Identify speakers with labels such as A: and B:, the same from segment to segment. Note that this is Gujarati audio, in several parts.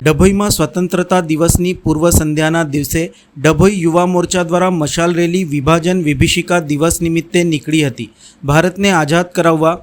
A: ડભોઈમાં સ્વતંત્રતા દિવસની પૂર્વ સંધ્યાના દિવસે ડભોઈ યુવા મોરચા દ્વારા મશાલ રેલી વિભાજન વિભીષિકા દિવસ નિમિત્તે નીકળી હતી। ભારતને આઝાદ કરાવવા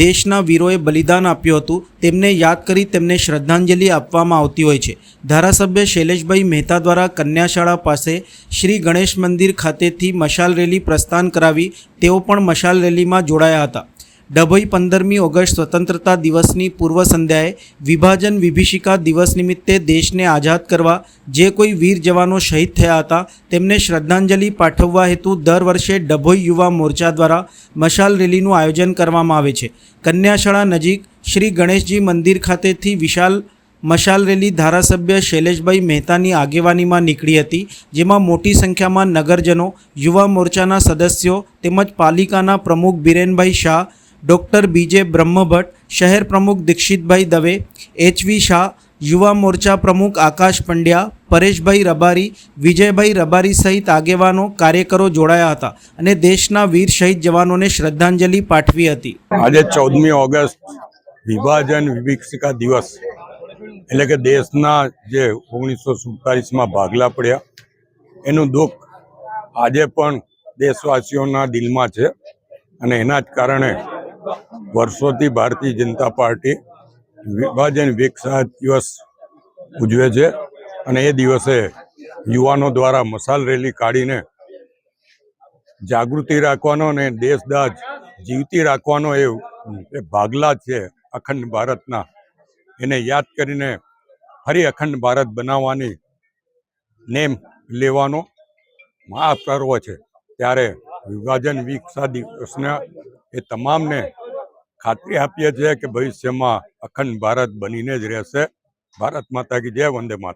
A: દેશના વીરોએ બલિદાન આપ્યું હતું, તેમને યાદ કરી તેમને શ્રદ્ધાંજલિ આપવામાં આવતી હોય છે। ધારાસભ્ય શૈલેષભાઈ મહેતા દ્વારા કન્યાશાળા પાસે શ્રી ગણેશ મંદિર ખાતેથી મશાલ રેલી પ્રસ્થાન કરાવી તેઓ પણ મશાલ રેલીમાં જોડાયા હતા। ડભોઈ 15મી ઓગસ્ટ સ્વતંત્રતા દિવસની પૂર્વ સંધ્યાએ વિભાજન વિભીષિકા દિવસ નિમિત્તે દેશને આઝાદ કરવા જે કોઈ વીર જવાનો શહીદ થયા હતા તેમને શ્રદ્ધાંજલિ પાઠવવા હેતુ દર વર્ષે ડભોઈ યુવા મોરચા દ્વારા મશાલ રેલીનું આયોજન કરવામાં આવે છે। કન્યાશાળા નજીક શ્રી ગણેશજી મંદિર ખાતેથી વિશાળ મશાલ રેલી ધારાસભ્ય શૈલેષભાઈ મહેતાની આગેવાનીમાં નીકળી હતી, જેમાં મોટી સંખ્યામાં નગરજનો, યુવા મોરચાના સદસ્યો તેમજ પાલિકાના પ્રમુખ બિરેનભાઈ શાહ, ડૉક્ટર બીજે બ્રહ્મભટ્ટ, શહેર પ્રમુખ દીક્ષિતભાઈ દવે, એચવી શાહ, યુવા મોરચા પ્રમુખ આકાશ પંડ્યા, પરેશભાઈ રબારી, વિજયભાઈ રબારી સહિત આગેવાનો કાર્યકરો જોડાયા હતા અને દેશના વીર શહીદ જવાનોને શ્રદ્ધાંજલિ પાઠવી હતી।
B: આજે 14મી ઓગસ્ટ વિભાજન વિભીષિકા દિવસ એટલે કે દેશના જે 1947માં ભાગલા પડ્યા એનું દુઃખ આજે પણ દેશવાસીઓના દિલમાં છે અને એના જ કારણે વર્ષોથી ભારતીય જનતા પાર્ટી વિભાજન વિભીષિકા દિવસ ઉજવે છે અને એ દિવસે યુવાનો દ્વારા મશાલ રેલી કાઢીને જાગૃતિ રાખવાનો અને દેશદાજ જીવતી રાખવાનો એ ભાગલા છે અખંડ ભારતના, એને યાદ કરીને ફરી અખંડ ભારત બનાવવાની નેમ લેવાનો મહાપર્વ છે। ત્યારે વિભાજન વિભીષિકા દિવસના એ તમામને ખાતરી આપીએ છીએ કે ભવિષ્યમાં અખંડ ભારત બનીને જ રહેશે। ભારત માતા કી જય, વંદે માતરમ।